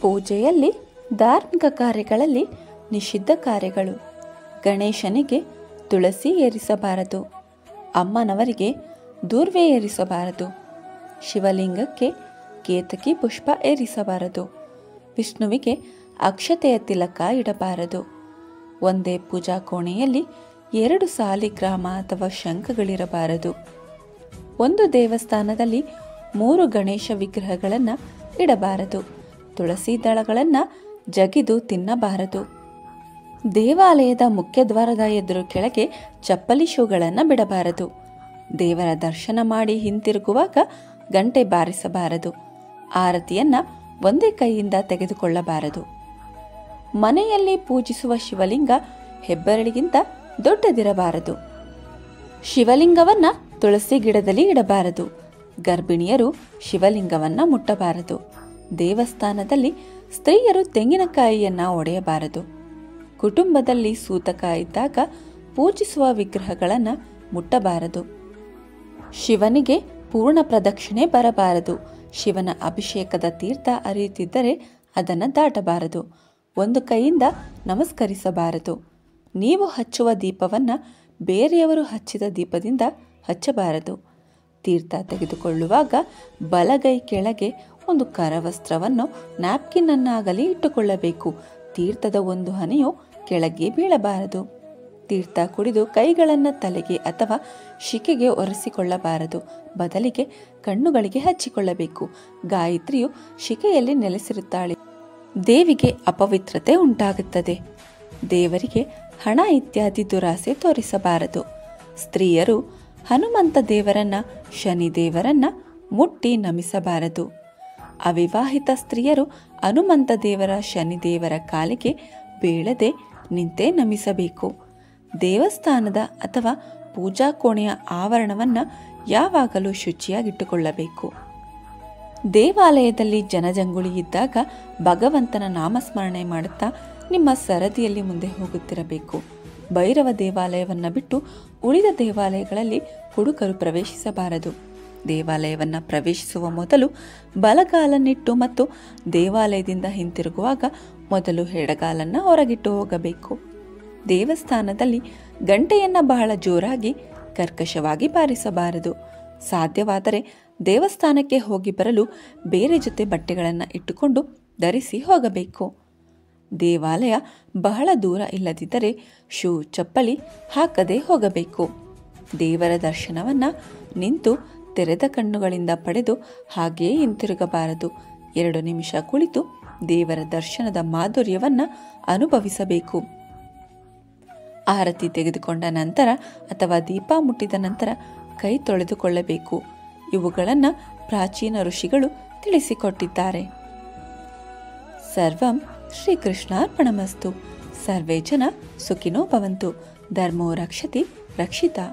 ಪೂಜೆಯಲ್ಲಿ ಧಾರ್ಮಿಕ ಕಾರ್ಯಗಳಲ್ಲಿ ನಿಷಿದ್ಧ ಕಾರ್ಯಗಳು. ಗಣೇಶನಿಗೆ ತುಳಸಿ ಏರಿಸಬಾರದು. ಅಮ್ಮನವರಿಗೆ ದೂರ್ವೆ ಏರಿಸಬಾರದು. ಶಿವಲಿಂಗಕ್ಕೆ ಕೇತಕಿ ಪುಷ್ಪ ಏರಿಸಬಾರದು. ವಿಷ್ಣುವಿಗೆ ಅಕ್ಷತೆಯ ತಿಲಕ ಇಡಬಾರದು. ಒಂದೇ ಪೂಜಾ ಕೋಣೆಯಲ್ಲಿ 2 ಸಾಲಿಗ್ರಾಮ ಅಥವಾ ಶಂಖಗಳಿರಬಾರದು. ಒಂದು ದೇವಸ್ಥಾನದಲ್ಲಿ 3 ಗಣೇಶ ವಿಗ್ರಹಗಳನ್ನು ಇಡಬಾರದು. ತುಳಸಿ ದಳಗಳನ್ನು ಜಗಿದು ತಿನ್ನಬಾರದು. ದೇವಾಲಯದ ಮುಖ್ಯದ್ವಾರದ ಎದುರು ಕೆಳಗೆ ಚಪ್ಪಲಿ ಶೂಗಳನ್ನು ಬಿಡಬಾರದು. ದೇವರ ದರ್ಶನ ಮಾಡಿ ಹಿಂತಿರುಗುವಾಗ ಗಂಟೆ ಬಾರಿಸಬಾರದು. ಆರತಿಯನ್ನು ಒಂದೇ ಕೈಯಿಂದ ತೆಗೆದುಕೊಳ್ಳಬಾರದು. ಮನೆಯಲ್ಲಿ ಪೂಜಿಸುವ ಶಿವಲಿಂಗ ಹೆಬ್ಬೆರಳಿಗಿಂತ ದೊಡ್ಡದಿರಬಾರದು. ಶಿವಲಿಂಗವನ್ನು ತುಳಸಿ ಗಿಡದಲ್ಲಿ ಇಡಬಾರದು. ಗರ್ಭಿಣಿಯರು ಶಿವಲಿಂಗವನ್ನು ಮುಟ್ಟಬಾರದು. ದೇವಸ್ಥಾನದಲ್ಲಿ ಸ್ತ್ರೀಯರು ತೆಂಗಿನಕಾಯಿಯನ್ನು ಒಡೆಯಬಾರದು. ಕುಟುಂಬದಲ್ಲಿ ಸೂತಕ ಇದ್ದಾಗ ಪೂಜಿಸುವ ವಿಗ್ರಹಗಳನ್ನು ಮುಟ್ಟಬಾರದು. ಶಿವನಿಗೆ ಪೂರ್ಣ ಪ್ರದಕ್ಷಿಣೆ ಬರಬಾರದು. ಶಿವನ ಅಭಿಷೇಕದ ತೀರ್ಥ ಹರಿಯುತ್ತಿದ್ದರೆ ಅದನ್ನು ದಾಟಬಾರದು. ಒಂದು ಕೈಯಿಂದ ನಮಸ್ಕರಿಸಬಾರದು. ನೀವು ಹಚ್ಚುವ ದೀಪವನ್ನು ಬೇರೆಯವರು ಹಚ್ಚಿದ ದೀಪದಿಂದ ಹಚ್ಚಬಾರದು. ತೀರ್ಥ ತೆಗೆದುಕೊಳ್ಳುವಾಗ ಬಲಗೈ ಕೆಳಗೆ ಒಂದು ಕರವಸ್ತ್ರವನ್ನು ನ್ಯಾಪ್ಕಿನ್ನನ್ನಾಗಲಿ ಇಟ್ಟುಕೊಳ್ಳಬೇಕು. ತೀರ್ಥದ ಒಂದು ಹನಿಯು ಕೆಳಗೆ ಬೀಳಬಾರದು. ತೀರ್ಥ ಕುಡಿದು ಕೈಗಳನ್ನು ತಲೆಗೆ ಅಥವಾ ಶಿಕೆಗೆ ಒರೆಸಿಕೊಳ್ಳಬಾರದು. ಬದಲಿಗೆ ಕಣ್ಣುಗಳಿಗೆ ಹಚ್ಚಿಕೊಳ್ಳಬೇಕು. ಗಾಯತ್ರಿಯು ಶಿಕೆಯಲ್ಲಿ ನೆಲೆಸಿರುತ್ತಾಳೆ. ದೇವಿಗೆ ಅಪವಿತ್ರತೆ ಉಂಟಾಗುತ್ತದೆ. ದೇವರಿಗೆ ಹಣ ಇತ್ಯಾದಿ ದುರಾಸೆ ತೋರಿಸಬಾರದು. ಸ್ತ್ರೀಯರು ಹನುಮಂತ ದೇವರನ್ನ, ಶನಿ ದೇವರನ್ನ ಮುಟ್ಟಿ ನಮಿಸಬಾರದು. ಅವಿವಾಹಿತ ಸ್ತ್ರೀಯರು ಹನುಮಂತ ದೇವರ, ಶನಿದೇವರ ಕಾಲಿಗೆ ಬೀಳದೆ ನಿಂತೇ ನಮಿಸಬೇಕು. ದೇವಸ್ಥಾನದ ಅಥವಾ ಪೂಜಾ ಕೋಣೆಯ ಆವರಣವನ್ನು ಯಾವಾಗಲೂ ಶುಚಿಯಾಗಿಟ್ಟುಕೊಳ್ಳಬೇಕು. ದೇವಾಲಯದಲ್ಲಿ ಜನಜಂಗುಳಿ ಇದ್ದಾಗ ಭಗವಂತನ ನಾಮಸ್ಮರಣೆ ಮಾಡುತ್ತಾ ನಿಮ್ಮ ಸರದಿಯಲ್ಲಿ ಮುಂದೆ ಹೋಗುತ್ತಿರಬೇಕು. ಭೈರವ ದೇವಾಲಯವನ್ನು ಬಿಟ್ಟು ಉಳಿದ ದೇವಾಲಯಗಳಲ್ಲಿ ಹುಡುಗರು ಪ್ರವೇಶಿಸಬಾರದು. ದೇವಾಲಯವನ್ನು ಪ್ರವೇಶಿಸುವ ಮೊದಲು ಬಲಗಾಲನ್ನಿಟ್ಟು ಮತ್ತು ದೇವಾಲಯದಿಂದ ಹಿಂತಿರುಗುವಾಗ ಮೊದಲು ಎಡಗಾಲನ್ನು ಹೊರಗಿಟ್ಟು ಹೋಗಬೇಕು. ದೇವಸ್ಥಾನದಲ್ಲಿ ಗಂಟೆಯನ್ನು ಬಹಳ ಜೋರಾಗಿ ಕರ್ಕಶವಾಗಿ ಬಾರಿಸಬಾರದು. ಸಾಧ್ಯವಾದರೆ ದೇವಸ್ಥಾನಕ್ಕೆ ಹೋಗಿ ಬರಲು ಬೇರೆ ಜೊತೆ ಬಟ್ಟೆಗಳನ್ನು ಇಟ್ಟುಕೊಂಡು ಧರಿಸಿ ಹೋಗಬೇಕು. ದೇವಾಲಯ ಬಹಳ ದೂರ ಇಲ್ಲದಿದ್ದರೆ ಶೂ ಚಪ್ಪಲಿ ಹಾಕದೆ ಹೋಗಬೇಕು. ದೇವರ ದರ್ಶನವನ್ನು ನಿಂತು ತೆರೆದ ಕಣ್ಣುಗಳಿಂದ ಪಡೆದು ಹಾಗೆಯೇ ಹಿಂತಿರುಗಬಾರದು. 2 ನಿಮಿಷ ಕುಳಿತು ದೇವರ ದರ್ಶನದ ಮಾಧುರ್ಯವನ್ನು ಅನುಭವಿಸಬೇಕು. ಆರತಿ ತೆಗೆದುಕೊಂಡ ನಂತರ ಅಥವಾ ದೀಪ ಮುಟ್ಟಿದ ನಂತರ ಕೈ ತೊಳೆದುಕೊಳ್ಳಬೇಕು. ಇವುಗಳನ್ನು ಪ್ರಾಚೀನ ಋಷಿಗಳು ತಿಳಿಸಿಕೊಟ್ಟಿದ್ದಾರೆ. ಸರ್ವಂ ಶ್ರೀಕೃಷ್ಣಾರ್ಪಣಮಸ್ತು. ಸರ್ವೇ ಜನ ಸುಖಿನೋ ಭವಂತು. ಧರ್ಮೋ ರಕ್ಷತಿ ರಕ್ಷಿತಾ.